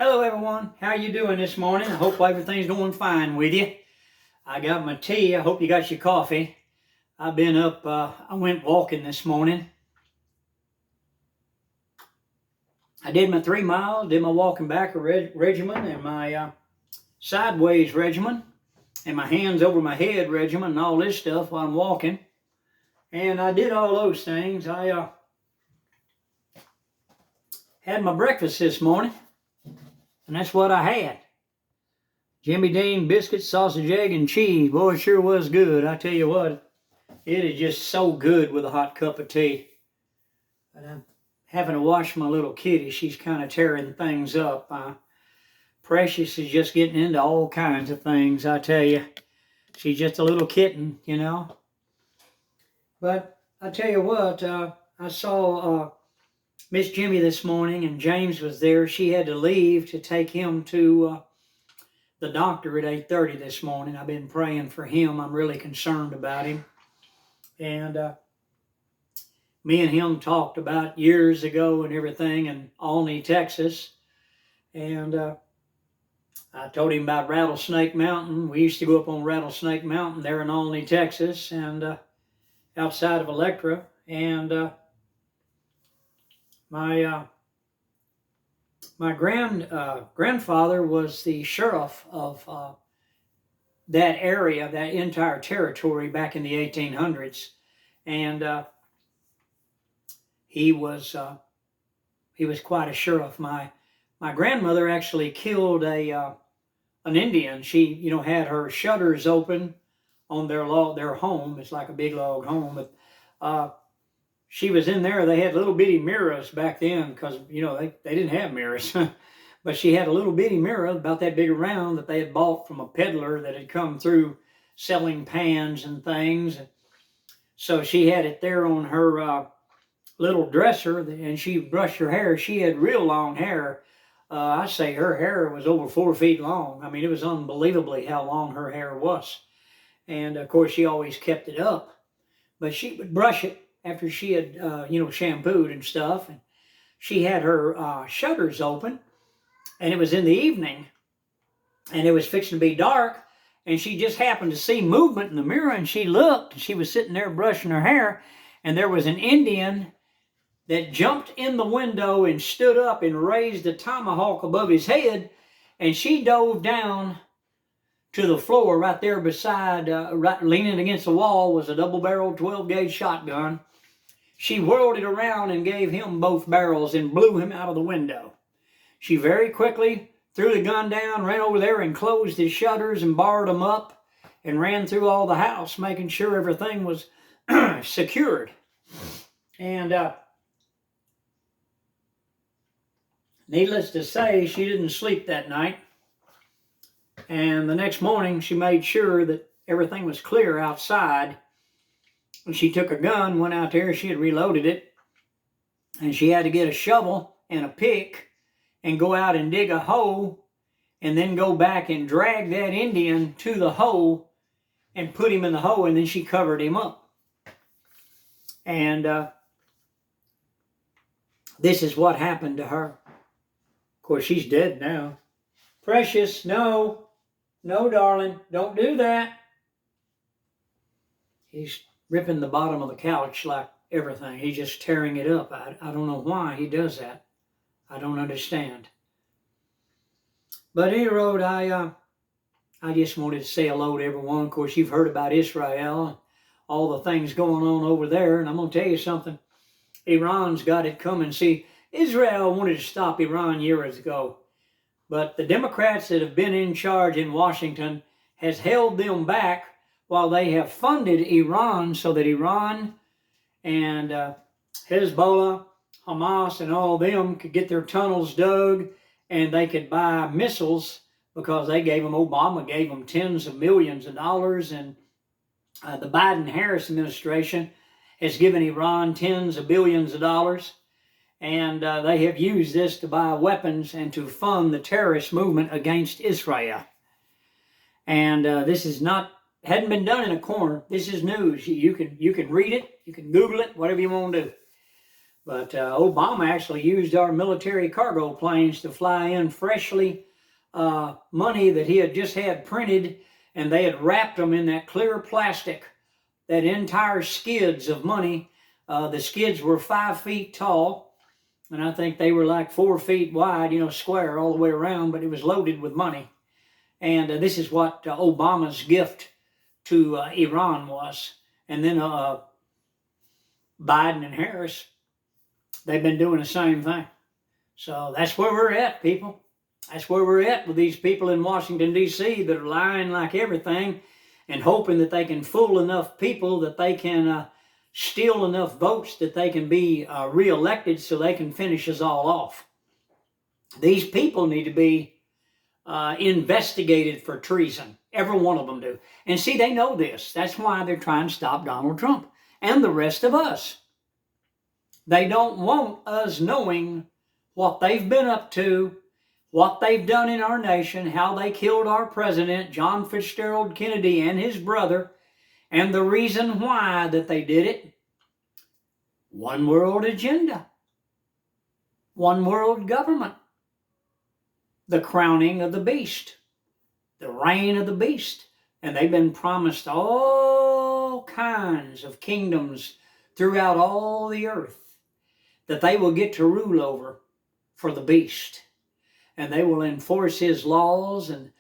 Hello everyone, how you doing this morning? I hope everything's going fine with you. I got my tea, I hope you got your coffee. I've been up, I went walking this morning. I did my 3 miles, did my walking back regimen and my sideways regimen and my hands over my head regimen and all this stuff while I'm walking. And I did all those things. I had my breakfast this morning. And that's what I had. Jimmy Dean biscuits, sausage, egg, and cheese. Boy, it sure was good. I tell you what, it is just so good with a hot cup of tea. But I'm having to wash my little kitty. She's kind of tearing things up. Precious is just getting into all kinds of things, I tell you. She's just a little kitten, you know. But I tell you what, I saw Miss Jimmy this morning, and James was there. She had to leave to take him to the doctor at 8:30 this morning. I've been praying for him. I'm really concerned about him. And me and him talked about years ago and everything in Alney, Texas. And I told him about Rattlesnake Mountain. We used to go up on Rattlesnake Mountain there in Alney, Texas, and outside of Electra. And my grandfather was the sheriff of that area, that entire territory back in the 1800s, and he was quite a sheriff. My grandmother actually killed an Indian. She had her shutters open on their home. It's like a big log home, but she was in there. They had little bitty mirrors back then because, they didn't have mirrors. But she had a little bitty mirror about that big around that they had bought from a peddler that had come through selling pans and things. So she had it there on her little dresser, and she brushed her hair. She had real long hair. I say her hair was over 4 feet long. I mean, it was unbelievably how long her hair was. And, of course, she always kept it up. But she would brush it after she had, shampooed and stuff. And she had her shutters open, and it was in the evening, and it was fixing to be dark, and she just happened to see movement in the mirror, and she looked, and she was sitting there brushing her hair, and there was an Indian that jumped in the window and stood up and raised a tomahawk above his head, and she dove down to the floor right there beside, right leaning against the wall was a double-barreled 12-gauge shotgun. She whirled it around and gave him both barrels and blew him out of the window. She very quickly threw the gun down, ran over there and closed his shutters and barred them up, and ran through all the house, making sure everything was secured. And needless to say, she didn't sleep that night. And the next morning, she made sure that everything was clear outside. And she took a gun, went out there, she had reloaded it, and she had to get a shovel and a pick and go out and dig a hole and then go back and drag that Indian to the hole and put him in the hole, and then she covered him up. And this is what happened to her. Of course, she's dead now. Precious, no, darling, don't do that. He's ripping the bottom of the couch like everything. He's just tearing it up. I don't know why he does that. I don't understand. But at any rate, I just wanted to say hello to everyone. Of course, you've heard about Israel and all the things going on over there. And I'm going to tell you something. Iran's got it coming. See, Israel wanted to stop Iran years ago. But the Democrats that have been in charge in Washington has held them back while they have funded Iran so that Iran and Hezbollah, Hamas, and all them could get their tunnels dug, and they could buy missiles because Obama gave them tens of millions of dollars, and the Biden-Harris administration has given Iran tens of billions of dollars, and they have used this to buy weapons and to fund the terrorist movement against Israel. And this is hadn't been done in a corner. This is news. You can read it, you can Google it, whatever you want to do. But Obama actually used our military cargo planes to fly in freshly money that he had just had printed, and they had wrapped them in that clear plastic, that entire skids of money. The skids were 5 feet tall, and I think they were like 4 feet wide, square all the way around, but it was loaded with money. And this is what Obama's gift to Iran was. And then Biden and Harris, they've been doing the same thing. So that's where we're at, people. That's where we're at with these people in Washington, D.C. that are lying like everything and hoping that they can fool enough people that they can steal enough votes that they can be reelected so they can finish us all off. These people need to be investigated for treason. Every one of them do. And see, they know this. That's why they're trying to stop Donald Trump and the rest of us. They don't want us knowing what they've been up to, what they've done in our nation, how they killed our president, John Fitzgerald Kennedy, and his brother, and the reason why that they did it. One world agenda. One world government. The crowning of the beast. The reign of the beast. And they've been promised all kinds of kingdoms throughout all the earth that they will get to rule over for the beast. And they will enforce his laws and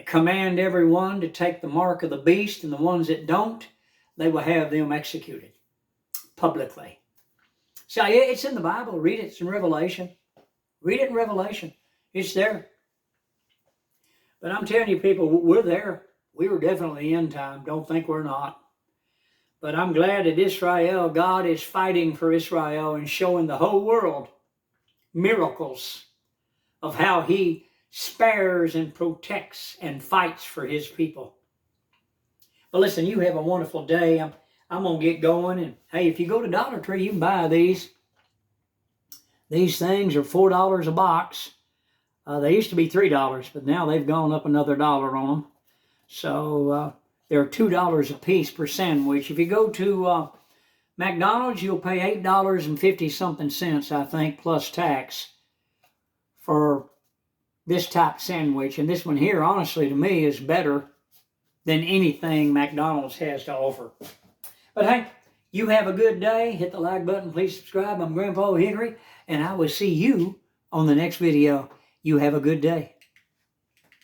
command everyone to take the mark of the beast, and the ones that don't, they will have them executed publicly. So it's in the Bible. Read it. It's in Revelation. Read it in Revelation. It's there. But I'm telling you, people, we're there. We were definitely in time. Don't think we're not. But I'm glad that Israel, God is fighting for Israel and showing the whole world miracles of how he spares and protects and fights for his people. But listen, you have a wonderful day. I'm going to get going. And hey, if you go to Dollar Tree, you can buy these. These things are $4 a box. They used to be $3, but now they've gone up another $1 on them. So they're $2 a piece per sandwich. If you go to McDonald's, you'll pay $8.50 something, I think, plus tax for this type of sandwich. And this one here, honestly, to me, is better than anything McDonald's has to offer. But hey, you have a good day. Hit the like button. Please subscribe. I'm Grandpa Hickory, and I will see you on the next video. You have a good day.